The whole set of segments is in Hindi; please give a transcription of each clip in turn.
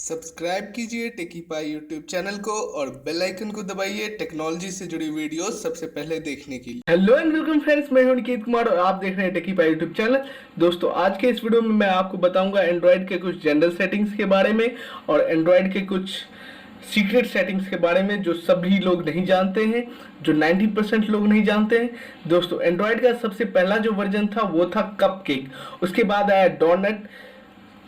सब्सक्राइब कीजिए टेकीपाई यूट्यूब चैनल को और बेल आइकन को दबाइए टेक्नोलॉजी से जुड़ी वीडियो सबसे पहले देखने के लिए। हेलो एंड वेलकम फ्रेंड्स, मैं हूं निकेत कुमार और आप देख रहे हैं टेकीपाई यूट्यूब चैनल। दोस्तों, आज के इस वीडियो में मैं आपको बताऊंगा एंड्रॉयड के कुछ जनरल सेटिंग्स के बारे में और एंड्रॉयड के कुछ सीक्रेट सेटिंग्स के बारे में जो सभी लोग नहीं जानते हैं, जो 90% लोग नहीं जानते हैं। दोस्तों, एंड्रॉयड का सबसे पहला जो वर्जन था वो था कपकेक, उसके बाद आया डॉनट।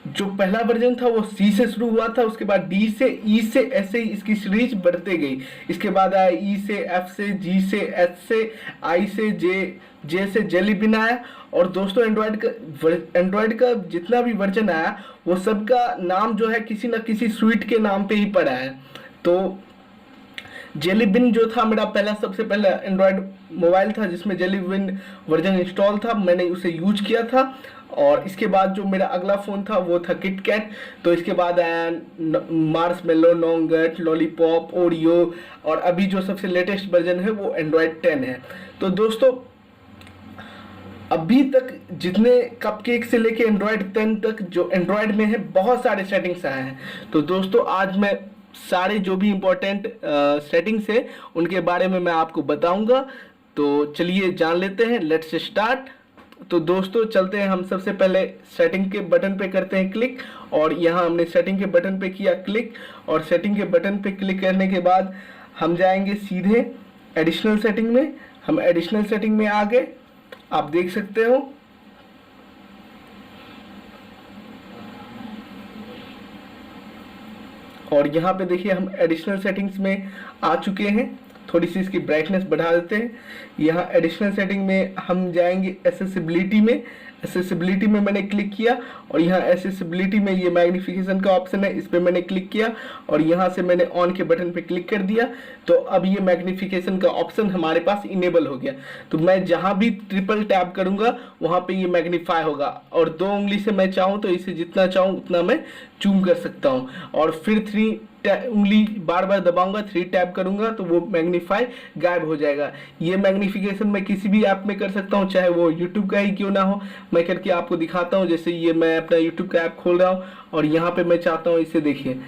जो पहला वर्जन था वो सी से शुरू हुआ था, उसके बाद डी से, ई से, ऐसे ही इसकी सीरीज बढ़ते गई। इसके बाद आया ई से, एफ से, जी से, एच से, आई से, जे से जेली बिन आया। और दोस्तों, एंड्रॉयड का जितना भी वर्जन आया वो सबका नाम जो है किसी न किसी स्वीट के नाम पे ही पड़ा है। तो जेली बिन जो था मेरा पहला सबसे पहला एंड्रॉयड मोबाइल था जिसमें जेली बिन वर्जन इंस्टॉल था, मैंने उसे यूज किया था। और इसके बाद जो मेरा अगला फ़ोन था वो था किटकैट। तो इसके बाद आया मार्शमेलो, नॉन्गट, लॉलीपॉप, ओरियो और अभी जो सबसे लेटेस्ट वर्जन है वो एंड्रॉयड 10 है। तो दोस्तों, अभी तक जितने कपकेक से लेके एंड्रॉयड 10 तक जो एंड्रॉयड में है बहुत सारे सेटिंग्स आए हैं। तो दोस्तों, आज मैं सारे जो भी इम्पोर्टेंट सेटिंग्स है उनके बारे में मैं आपको बताऊंगा। तो चलिए जान लेते हैं, लेट्स स्टार्ट। तो दोस्तों, चलते हैं। हम सबसे पहले सेटिंग के बटन पे करते हैं क्लिक, और यहाँ हमने सेटिंग के बटन पे किया क्लिक, और सेटिंग के बटन पे क्लिक करने के बाद हम जाएंगे सीधे एडिशनल सेटिंग में। हम एडिशनल सेटिंग में आ गए, आप देख सकते हो। और यहाँ पे देखिए हम एडिशनल सेटिंग्स में आ चुके हैं। थोड़ी सी इसकी ब्राइटनेस बढ़ा देते हैं। यहाँ एडिशनल सेटिंग में हम जाएंगे एसेसिबिलिटी में। एसेसिबिलिटी में मैंने क्लिक किया, और यहाँ एसेसिबिलिटी में ये मैग्नीफिकेशन का ऑप्शन है, इस पर मैंने क्लिक किया और यहाँ से मैंने ऑन के बटन पे क्लिक कर दिया। तो अब ये मैग्नीफिकेशन का ऑप्शन हमारे पास इनेबल हो गया। तो मैं जहाँ भी ट्रिपल टैप करूँगा वहाँ पे ये मैग्नीफाई होगा, और 2 उंगली से मैं चाहूँ तो इसे जितना चाहूँ उतना मैं जूम कर सकता हूँ। और फिर 3 उंगली बार बार दबाऊंगा, 3 टैप करूंगा तो वो मैग्नीफाई गायब हो जाएगा। ये मैग्नीफिकेशन मैं किसी भी ऐप में कर सकता हूँ, चाहे वो यूट्यूब का ही क्यों ना हो। मैं करके आपको दिखाता हूँ। जैसे ये मैं अपना यूट्यूब का ऐप खोल रहा हूँ और यहाँ पे मैं चाहता हूँ इसे देखिए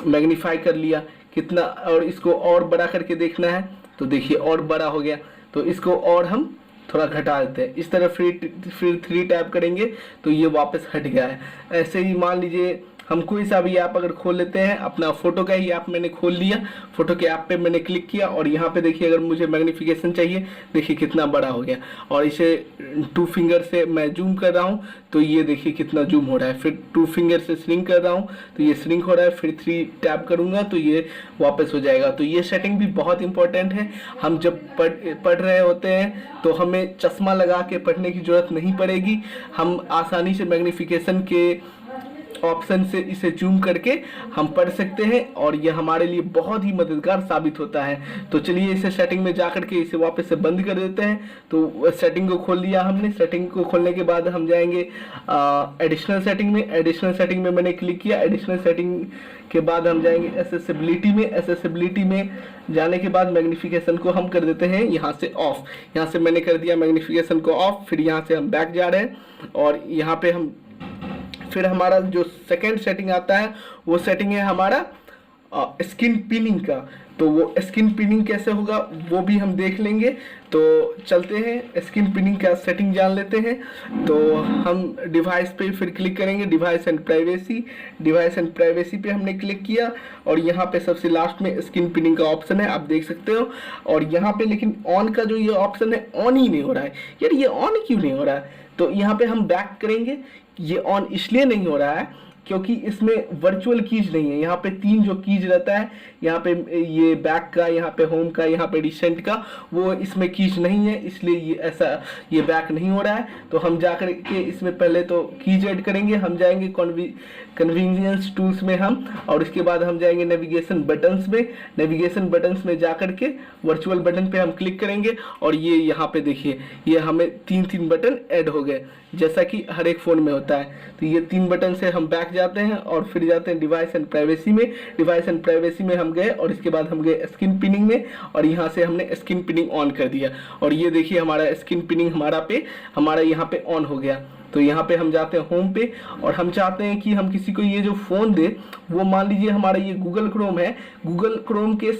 मैग्नीफाई कर लिया कितना, और इसको और बड़ा करके देखना है तो देखिए और बड़ा हो गया। तो इसको और हम थोड़ा घटा देते हैं। इस तरह फिर 3 टैप करेंगे तो ये वापस हट गया है। ऐसे ही मान लीजिए हम कोई सा भी ऐप अगर खोल लेते हैं, अपना फोटो का ही ऐप मैंने खोल लिया, फोटो के ऐप पे मैंने क्लिक किया और यहाँ पे देखिए अगर मुझे मैग्नीफिकेशन चाहिए, देखिए कितना बड़ा हो गया। और इसे 2 फिंगर से मैं जूम कर रहा हूँ तो ये देखिए कितना जूम हो रहा है। फिर 2 फिंगर से श्रिंक कर रहा हूँ तो ये श्रिंक हो रहा है। फिर 3 टैप करूँगा तो ये वापस हो जाएगा। तो ये सेटिंग भी बहुत इंपॉर्टेंट है। हम जब पढ़ रहे होते हैं तो हमें चश्मा लगा के पढ़ने की जरूरत नहीं पड़ेगी। हम आसानी से मैग्नीफिकेशन के ऑप्शन से इसे जूम करके हम पढ़ सकते हैं, और यह हमारे लिए बहुत ही मददगार साबित होता है। तो चलिए इसे सेटिंग में जा करके इसे वापस से बंद कर देते हैं। तो सेटिंग को खोल लिया हमने। सेटिंग को खोलने के बाद हम जाएंगे एडिशनल सेटिंग में। एडिशनल सेटिंग में मैंने क्लिक किया। एडिशनल सेटिंग के बाद हम जाएंगे एसेसिबिलिटी में। एसेसिबिलिटी में जाने के बाद मैग्नीफिकेशन को हम कर देते हैं यहाँ से ऑफ। यहाँ से मैंने कर दिया मैग्नीफिकेशन को ऑफ। फिर यहाँ से हम बैक जा रहे हैं, और यहाँ पे हम फिर हमारा जो सेकंड सेटिंग आता है वो सेटिंग है हमारा स्किन पिनिंग का। तो वो स्किन पिनिंग कैसे होगा वो भी हम देख लेंगे। तो चलते हैं स्किन पिनिंग का सेटिंग जान लेते हैं। तो हम डिवाइस पे फिर क्लिक करेंगे, device and privacy. Device and privacy पे हमने क्लिक किया, और यहाँ पे सबसे लास्ट में स्किन पिनिंग का ऑप्शन है, आप देख सकते हो। और यहाँ पे लेकिन ऑन का जो ये ऑप्शन है ऑन ही नहीं हो रहा है। यार ये ऑन क्यों नहीं हो रहा है? तो यहाँ पे हम बैक करेंगे। ये ऑन इसलिए नहीं हो रहा है क्योंकि इसमें वर्चुअल कीज नहीं है। यहाँ पे 3 जो कीज रहता है, यहाँ पे ये बैक का, यहाँ पे होम का, यहाँ पे रिसेंट का, वो इसमें कीज नहीं है, इसलिए ये ऐसा ये बैक नहीं हो रहा है। तो हम जा कर के इसमें पहले तो कीज ऐड करेंगे। हम जाएंगे कन्वीनियंस टूल्स में हम, और इसके बाद हम जाएंगे नेविगेशन बटन्स में। नेविगेशन बटन्स में जा कर के वर्चुअल बटन पे हम क्लिक करेंगे, और ये यहाँ पे देखिए ये हमें 3 बटन ऐड हो गए, जैसा कि हर एक फ़ोन में होता है। तो ये 3 बटन से हम बैक जाते हैं और फिर जाते हैं डिवाइस एंड प्राइवेसी में। डिवाइस एंड प्राइवेसी में हम गए, और इसके बाद हम गए स्किन पिनिंग में, और यहाँ से हमने स्किन पिनिंग ऑन कर दिया। और ये देखिए हमारा स्किन पिनिंग हमारा यहाँ पे ऑन हो गया। तो यहाँ पे हम जाते हैं होम पे, और हम चाहते हैं कि हम किसी को ये जो फ़ोन दे, वो मान लीजिए हमारा ये गूगल क्रोम है, गूगल क्रोम के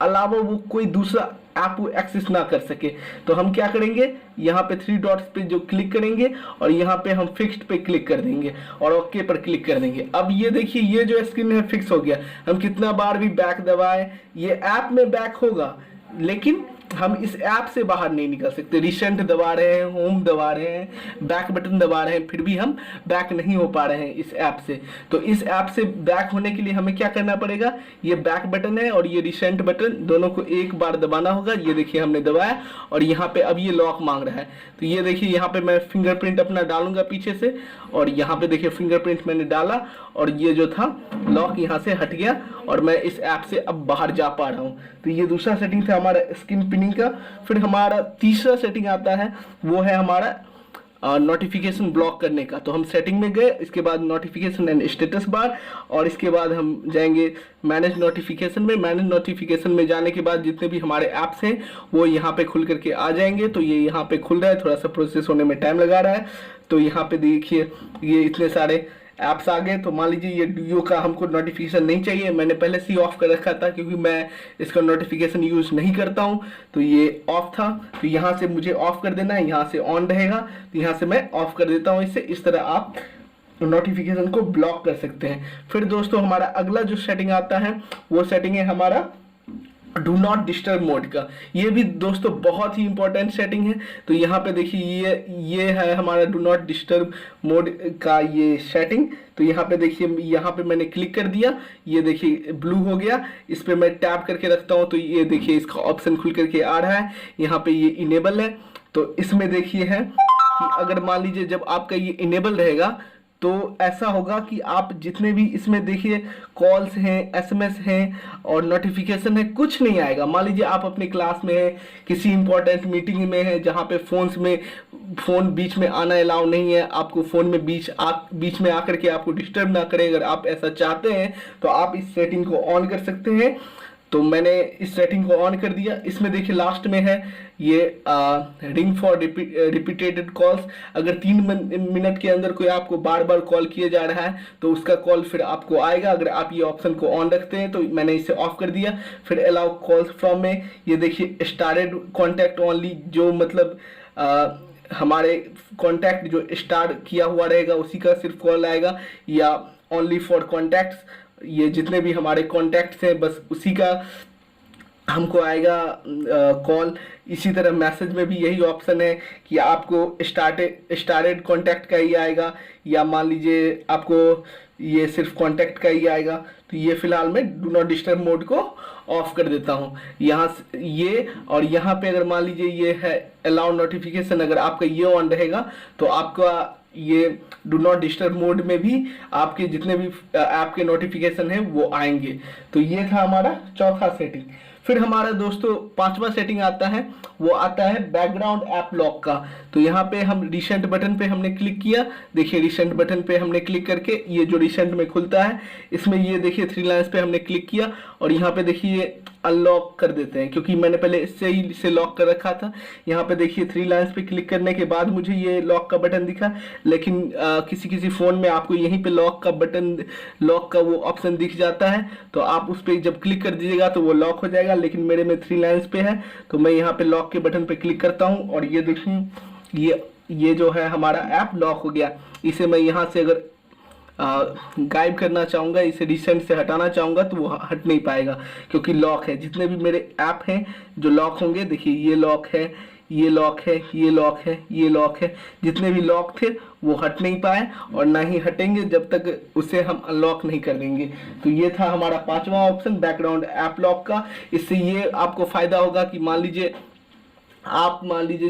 अलावा वो कोई दूसरा ऐप वो एक्सेस ना कर सके। तो हम क्या करेंगे, यहाँ पे 3 डॉट्स पे जो क्लिक करेंगे और यहाँ पे हम फिक्स्ड पे क्लिक कर देंगे और ओके पर क्लिक कर देंगे। अब ये देखिए ये जो स्क्रीन है फिक्स हो गया। हम कितना बार भी बैक दबाएं ये ऐप में बैक होगा, लेकिन हम इस ऐप से बाहर नहीं निकल सकते। रिसेंट दबा रहे हैं, होम दबा रहे हैं, बैक बटन दबा रहे हैं, फिर भी हम बैक नहीं हो पा रहे हैं इस ऐप से। तो इस ऐप से बैक होने के लिए हमें क्या करना पड़ेगा, ये बैक बटन है और ये रिसेंट बटन, दोनों को एक बार दबाना होगा। ये देखिए हमने दबाया और यहाँ पे अब ये लॉक मांग रहा है। तो ये देखिए यहाँ पे मैं फिंगरप्रिंट अपना डालूंगा पीछे से, और यहाँ पे देखिए फिंगरप्रिंट मैंने डाला और ये जो था लॉक यहाँ से हट गया और मैं इस ऐप से अब बाहर जा पा रहा हूँ। तो ये दूसरा सेटिंग था हमारा स्क्रीन पिनिंग का। फिर हमारा तीसरा सेटिंग आता है, वो है हमारा नोटिफिकेशन ब्लॉक करने का। तो हम सेटिंग में गए, इसके बाद नोटिफिकेशन एंड स्टेटस बार, और इसके बाद हम जाएंगे मैनेज नोटिफिकेशन में। मैनेज नोटिफिकेशन में जाने के बाद जितने भी हमारे ऐप्स हैं वो यहाँ पे खुल करके आ जाएंगे। तो ये यहाँ पे खुल रहा है, थोड़ा सा प्रोसेस होने में टाइम लगा रहा है। तो यहाँ पे देखिए ये इतने सारे ऐप्स आ गए। तो मान लीजिए ये डुओ का हमको नोटिफिकेशन नहीं चाहिए, मैंने पहले से ही ऑफ कर रखा था क्योंकि मैं इसका नोटिफिकेशन यूज नहीं करता हूँ। तो ये ऑफ था, तो यहाँ से मुझे ऑफ कर देना है, यहाँ से ऑन रहेगा। तो यहाँ से मैं ऑफ कर देता हूँ इसे। इस तरह आप नोटिफिकेशन को ब्लॉक कर सकते हैं। फिर दोस्तों हमारा अगला जो सेटिंग आता है वो सेटिंग है हमारा डू नॉट डिस्टर्ब मोड का। ये भी दोस्तों बहुत ही इंपॉर्टेंट सेटिंग है। तो यहाँ पे देखिए ये है हमारा डू नॉट डिस्टर्ब मोड का ये सेटिंग। तो यहाँ पे देखिए यहाँ पे मैंने क्लिक कर दिया, ये देखिए ब्लू हो गया। इस पे मैं टैप करके रखता हूँ तो ये देखिए इसका ऑप्शन खुल करके आ रहा है। यहाँ पे ये इनेबल है। तो इसमें देखिए है कि अगर मान लीजिए जब आपका ये इनेबल रहेगा तो ऐसा होगा कि आप जितने भी इसमें देखिए कॉल्स हैं, एसएमएस हैं और नोटिफिकेशन है, कुछ नहीं आएगा। मान लीजिए आप अपनी क्लास में हैं, किसी इंपॉर्टेंट मीटिंग में है जहाँ पे फ़ोन बीच में आना अलाउ नहीं है, आपको फ़ोन में बीच में आकर के आपको डिस्टर्ब ना करे। अगर आप ऐसा चाहते हैं तो आप इस सेटिंग को ऑन कर सकते हैं। तो मैंने इस सेटिंग को ऑन कर दिया। इसमें देखिए लास्ट में है ये रिंग फॉर रिपीटेड कॉल्स। अगर 3 मिनट के अंदर कोई आपको बार बार कॉल किया जा रहा है तो उसका कॉल फिर आपको आएगा, अगर आप ये ऑप्शन को ऑन रखते हैं। तो मैंने इसे ऑफ कर दिया। फिर अलाउ कॉल्स फ्रॉम में ये देखिए स्टार्टेड कॉन्टैक्ट ओनली, जो मतलब हमारे कॉन्टैक्ट जो स्टार्ट किया हुआ रहेगा उसी का सिर्फ कॉल आएगा, या ओनली फॉर कॉन्टैक्ट्स, ये जितने भी हमारे कॉन्टैक्ट्स हैं बस उसी का हमको आएगा कॉल। इसी तरह मैसेज में भी यही ऑप्शन है कि आपको स्टार्टेड कॉन्टैक्ट का ही आएगा, या मान लीजिए आपको ये सिर्फ कॉन्टैक्ट का ही आएगा। तो ये फिलहाल मैं डू नॉट डिस्टर्ब मोड को ऑफ कर देता हूँ यहाँ ये। और यहाँ पे अगर मान लीजिए ये है अलाउ नोटिफिकेशन, अगर आपका ये ऑन रहेगा तो आपका ये डू नॉट डिस्टर्ब मोड में भी आपके जितने भी ऐप के नोटिफिकेशन हैं वो आएंगे। तो ये था हमारा चौथा सेटिंग। फिर हमारा दोस्तों 5वां सेटिंग आता है, वो आता है बैकग्राउंड ऐप लॉक का। तो यहाँ पे हम रिसेंट बटन पे हमने क्लिक किया, देखिए रिसेंट बटन पे हमने क्लिक करके ये जो रिसेंट में खुलता है इसमें ये देखिए 3 लाइन्स पे हमने क्लिक किया और यहाँ पे देखिए अनलॉक कर देते हैं, क्योंकि मैंने पहले इससे ही इसे लॉक कर रखा था। यहाँ पे देखिए 3 लाइन्स पे क्लिक करने के बाद मुझे ये लॉक का बटन दिखा, लेकिन किसी फ़ोन में आपको यहीं पे लॉक का वो ऑप्शन दिख जाता है। तो आप उस पर जब क्लिक कर दीजिएगा तो वो लॉक हो जाएगा, लेकिन मेरे में 3 लाइन्स पे है। तो मैं यहाँ पे लॉक के बटन पे क्लिक करता हूँ और ये देखिए ये जो है हमारा ऐप लॉक हो गया। इसे मैं यहाँ से अगर गायब करना चाहूँगा, इसे रिसेंट से हटाना चाहूँगा तो वो हट नहीं पाएगा क्योंकि लॉक है। जितने भी मेरे ऐप हैं जो लॉक होंगे, देखिए ये लॉक है, ये लॉक है, ये लॉक है, ये लॉक है, जितने भी लॉक थे वो हट नहीं पाए और ना ही हटेंगे जब तक उसे हम अनलॉक नहीं कर देंगे। तो ये था हमारा 5वां ऑप्शन बैकग्राउंड ऐप लॉक का। इससे ये आपको फायदा होगा कि मान लीजिए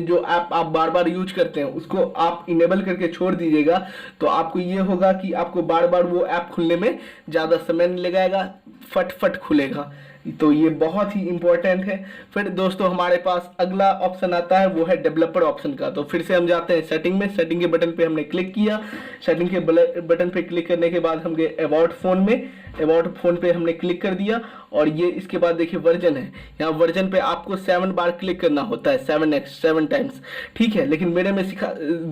जो ऐप आप बार बार यूज करते हैं उसको आप इनेबल करके छोड़ दीजिएगा, तो आपको ये होगा कि आपको बार बार वो ऐप खुलने में ज़्यादा समय नहीं लगाएगा, फट खुलेगा। तो ये बहुत ही इंपॉर्टेंट है। फिर दोस्तों हमारे पास अगला ऑप्शन आता है, वो है डेवलपर ऑप्शन का। तो फिर से हम जाते हैं सेटिंग में, सेटिंग के बटन पे हमने क्लिक किया। सेटिंग के बटन पे क्लिक करने के बाद हम गए अबाउट फोन में, अबाउट फोन पे हमने क्लिक कर दिया और ये इसके बाद देखिए वर्जन है, यहाँ वर्जन पे आपको 7 बार क्लिक करना होता है, 7 टाइम्स, ठीक है। लेकिन मेरे में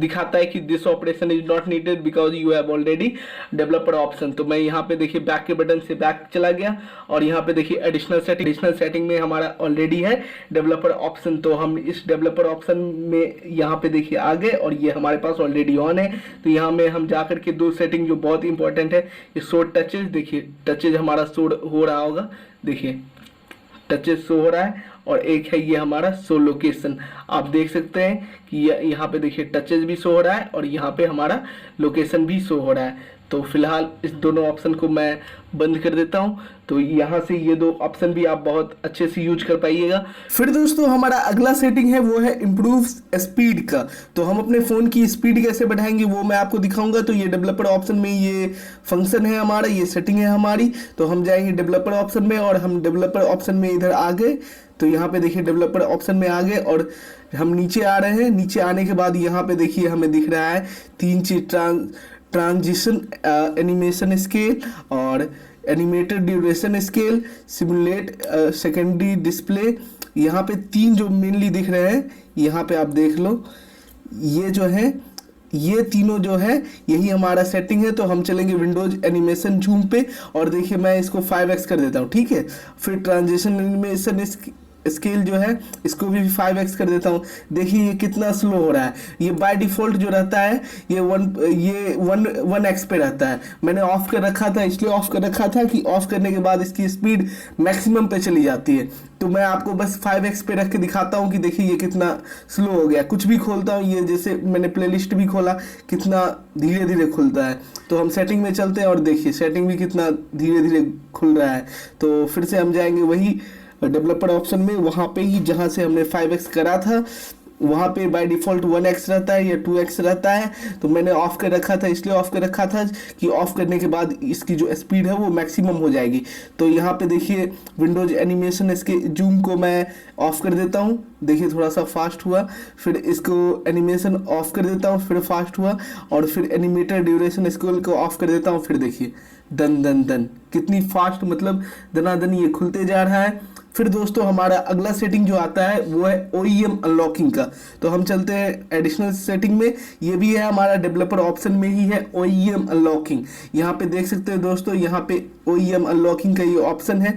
दिखाता है कि this operation is not needed because you have already developer option. तो मैं यहाँ पे देखिए बैक के बटन से बैक चला गया और यहाँ पे देखिए एडिशनल सेटिंग में हमारा ऑलरेडी है डेवलपर ऑप्शन। तो हम इस डेवलपर ऑप्शन में यहाँ पे देखिए आ गए और ये हमारे पास ऑलरेडी ऑन है। तो यहाँ में हम जाकर के दो सेटिंग जो बहुत इंपॉर्टेंट है, ये शो टचेज, देखिए टचेज हमारा शो हो रहा होगा, देखिए टचेज शो हो रहा है, और एक है ये हमारा शो लोकेशन। आप देख सकते हैं कि यहाँ पे देखिए टचेज भी शो हो रहा है और यहाँ पे हमारा लोकेशन भी शो हो रहा है। तो फिलहाल इस दोनों ऑप्शन को मैं बंद कर देता हूं। तो यहाँ से ये दो ऑप्शन भी आप बहुत अच्छे से यूज कर पाइएगा। फिर दोस्तों हमारा अगला सेटिंग है वो है इम्प्रूव स्पीड का। तो हम अपने फ़ोन की स्पीड कैसे बढ़ाएंगे वो मैं आपको दिखाऊंगा। तो ये डेवलपर ऑप्शन में ये फंक्शन है हमारा, ये सेटिंग है हमारी। तो हम जाएंगे डेवलपर ऑप्शन में और हम डेवलपर ऑप्शन में इधर आ गए। तो यहाँ पे देखिए डेवलपर ऑप्शन में आ गए और हम नीचे आ रहे हैं। नीचे आने के बाद यहाँ पे देखिए हमें दिख रहा है 3 चीज, ट्रांजिशन एनिमेशन स्केल और animated duration scale, simulate secondary display. यहाँ पे 3 जो मेनली दिख रहे हैं, यहाँ पे आप देख लो, ये जो है ये तीनों जो है यही हमारा सेटिंग है। तो हम चलेंगे विंडोज एनिमेशन जूम पे और देखिए मैं इसको 5x कर देता हूँ, ठीक है। फिर ट्रांजिशन एनिमेशन स्केल जो है इसको भी 5x कर देता हूँ। देखिए ये कितना स्लो हो रहा है। ये बाय डिफ़ॉल्ट जो रहता है ये 1x पे रहता है। मैंने ऑफ कर रखा था, इसलिए ऑफ कर रखा था कि ऑफ करने के बाद इसकी स्पीड मैक्सिमम पे चली जाती है। तो मैं आपको बस 5x पे रख के दिखाता हूँ कि देखिए ये कितना स्लो हो गया। कुछ भी खोलता हूँ, ये जैसे मैंने प्लेलिस्ट भी खोला, कितना धीरे धीरे खुलता है। तो हम सेटिंग में चलते हैं और देखिए सेटिंग भी कितना धीरे धीरे खुल रहा है। तो फिर से हम जाएंगे वही डेवलपर ऑप्शन में, वहाँ पे ही जहाँ से हमने 5x करा था वहाँ पे बाय डिफ़ॉल्ट 1x रहता है या 2x रहता है। तो मैंने ऑफ कर रखा था, इसलिए ऑफ कर रखा था कि ऑफ करने के बाद इसकी जो स्पीड है वो मैक्सिमम हो जाएगी। तो यहाँ पे देखिए विंडोज एनिमेशन इसके जूम को मैं ऑफ कर देता हूँ, देखिए थोड़ा सा फास्ट हुआ। फिर इसको एनिमेशन ऑफ कर देता हूँ, फिर फास्ट हुआ। और फिर एनिमेटेड ड्यूरेशन स्केल को ऑफ कर देता हूँ, फिर देखिए दन दन दन कितनी फास्ट, मतलब दनादन ये खुलते जा रहा है। फिर दोस्तों हमारा अगला सेटिंग जो आता है वो है OEM अनलॉकिंग का। तो हम चलते हैं एडिशनल सेटिंग में, ये भी है हमारा डेवलपर ऑप्शन में ही है OEM अनलॉकिंग। यहाँ पे देख सकते हैं दोस्तों, यहाँ पे OEM अनलॉकिंग का ये ऑप्शन है।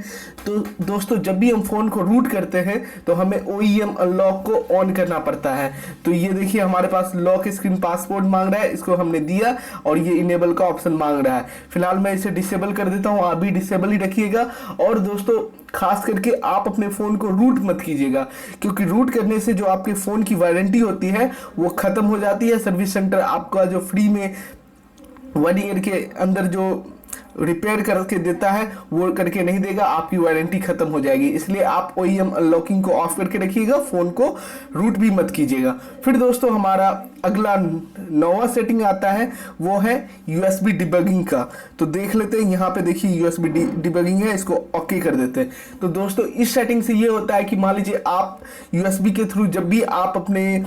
तो दोस्तों जब भी हम फ़ोन को रूट करते हैं तो हमें OEM अनलॉक को ऑन करना पड़ता है। तो ये देखिए हमारे पास लॉक स्क्रीन पासवर्ड मांग रहा है, इसको हमने दिया और ये इनेबल का ऑप्शन मांग रहा है। फिलहाल मैं इसे डिसेबल कर देता हूँ, आप भी डिसेबल ही रखिएगा। और दोस्तों खास करके आप अपने फ़ोन को रूट मत कीजिएगा, क्योंकि रूट करने से जो आपके फ़ोन की वारंटी होती है वो ख़त्म हो जाती है। सर्विस सेंटर आपका जो फ्री में 1 ईयर के अंदर जो रिपेयर करके देता है वो करके नहीं देगा, आपकी वारंटी खत्म हो जाएगी। इसलिए आप OEM अनलॉकिंग को ऑफ करके रखिएगा, फ़ोन को रूट भी मत कीजिएगा। फिर दोस्तों हमारा अगला 9वां सेटिंग आता है वो है USB डिबगिंग का। तो देख लेते हैं, यहाँ पे देखिए USB डिबगिंग है, इसको ओके कर देते हैं। तो दोस्तों इस सेटिंग से ये होता है कि मान लीजिए आप USB के थ्रू जब भी आप अपने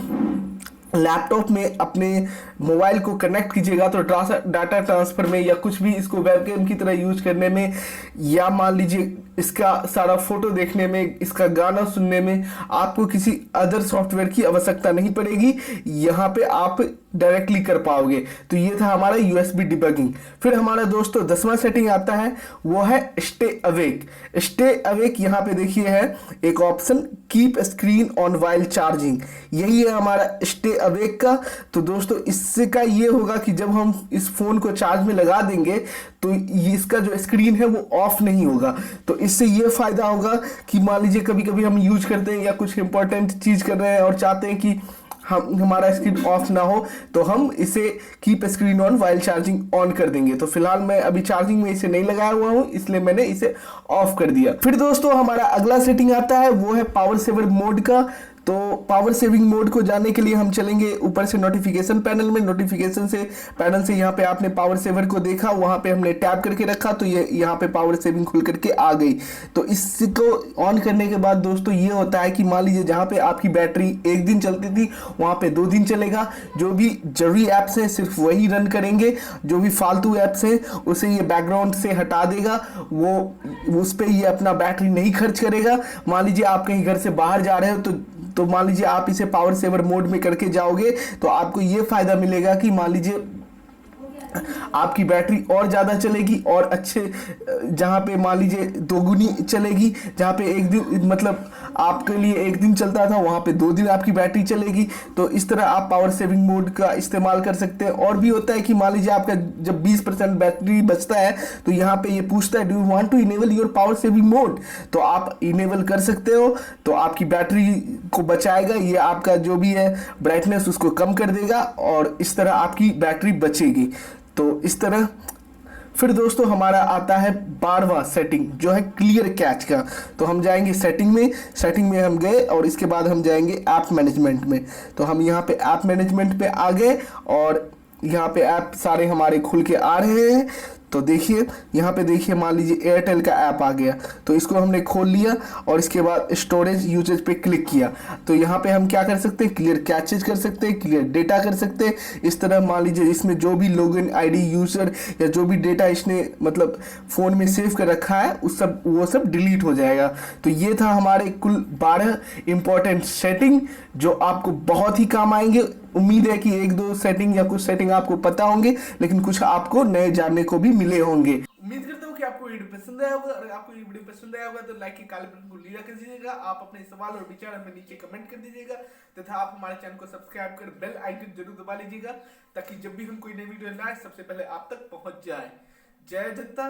लैपटॉप में अपने मोबाइल को कनेक्ट कीजिएगा तो डाटा ट्रांसफ़र में या कुछ भी इसको वेबकैम की तरह यूज करने में, या मान लीजिए इसका सारा फोटो देखने में, इसका गाना सुनने में आपको किसी अदर सॉफ्टवेयर की आवश्यकता नहीं पड़ेगी। यहाँ पे आप डायरेक्टली कर पाओगे। तो ये था हमारा USB डिबगिंग। फिर हमारा दोस्तों 10वां सेटिंग आता है वो है स्टे अवेक। स्टे अवेक यहाँ पे देखिए है एक option, keep screen on while charging, यही है हमारा स्टे अवेक का। तो दोस्तों इससे का ये होगा कि जब हम इस फ़ोन को चार्ज में लगा देंगे तो इसका जो स्क्रीन है वो ऑफ नहीं होगा। तो इससे ये फ़ायदा होगा कि मान लीजिए कभी कभी हम यूज करते हैं या कुछ इंपॉर्टेंट चीज़ कर रहे हैं और चाहते हैं कि हमारा स्क्रीन ऑफ ना हो, तो हम इसे keep screen on while charging on कर देंगे। तो फिलहाल मैं अभी चार्जिंग में इसे नहीं लगाया हुआ हूँ, इसलिए मैंने इसे ऑफ कर दिया। फिर दोस्तों हमारा अगला सेटिंग आता है वो है पावर सेवर मोड का। तो पावर सेविंग मोड को जाने के लिए हम चलेंगे ऊपर से नोटिफिकेशन पैनल में। नोटिफिकेशन से पैनल से यहाँ पे आपने पावर सेवर को देखा, वहाँ पे हमने टैप करके रखा तो ये यहाँ पे पावर सेविंग खुल करके आ गई। तो इसको ऑन करने के बाद दोस्तों ये होता है कि मान लीजिए जहाँ पे आपकी बैटरी 1 दिन चलती थी वहाँ पे 2 दिन चलेगा। जो भी जरूरी ऐप्स हैं सिर्फ वही रन करेंगे, जो भी फालतू ऐप्स हैं उसे ये बैकग्राउंड से हटा देगा, वो उस पर ये अपना बैटरी नहीं खर्च करेगा। मान लीजिए आप कहीं घर से बाहर जा रहे हो तो मान लीजिए आप इसे पावर सेवर मोड में करके जाओगे तो आपको ये फायदा मिलेगा कि मान लीजिए आपकी बैटरी और ज़्यादा चलेगी और अच्छे, जहाँ पे मान लीजिए 2 गुनी चलेगी, जहाँ पे 1 दिन मतलब आपके लिए 1 दिन चलता था वहाँ पे 2 दिन आपकी बैटरी चलेगी। तो इस तरह आप पावर सेविंग मोड का इस्तेमाल कर सकते हैं। और भी होता है कि मान लीजिए आपका जब 20% बैटरी बचता है तो यहाँ पे ये पूछता है do you want to enable your power saving mode, तो आप इनेबल कर सकते हो। तो आपकी बैटरी को बचाएगा, ये आपका जो भी है ब्राइटनेस उसको कम कर देगा और इस तरह आपकी बैटरी बचेगी। तो इस तरह फिर दोस्तों हमारा आता है 12वां सेटिंग जो है क्लियर कैच का। तो हम जाएंगे सेटिंग में हम गए और इसके बाद हम जाएंगे ऐप मैनेजमेंट में। तो हम यहाँ पे ऐप मैनेजमेंट पे आ गए और यहाँ पे ऐप सारे हमारे खुल के आ रहे हैं। तो देखिए यहाँ पे देखिए मान लीजिए एयरटेल का ऐप आ गया, तो इसको हमने खोल लिया और इसके बाद स्टोरेज यूजेज पे क्लिक किया। तो यहाँ पे हम क्या कर सकते हैं, क्लियर कैचेज कर सकते हैं, क्लियर डेटा कर सकते हैं। इस तरह मान लीजिए इसमें जो भी लॉगिन आईडी यूजर या जो भी डेटा इसने मतलब फ़ोन में सेव कर रखा है वो सब डिलीट हो जाएगा। तो ये था हमारे कुल 12 इंपॉर्टेंट सेटिंग जो आपको बहुत ही काम आएंगे। उम्मीद है कि 1-2 सेटिंग या कुछ सेटिंग आपको पता होंगे लेकिन कुछ आपको नए जानने को भी मिले होंगे। उम्मीद करता हूँ कि आपको वीडियो पसंद आया होगा। अगर आपको ये वीडियो पसंद आया होगा तो लाइक के काले बटन को लीला कर दीजिएगा। आप अपने सवाल और विचार हमें नीचे कमेंट कर दीजिएगा तथा आप हमारे चैनल को सब्सक्राइब कर बेल आइकन जरूर दबा लीजिएगा ताकि जब भी हम कोई नई वीडियो लाए सबसे पहले आप तक पहुंच जाए। जय दत्ता।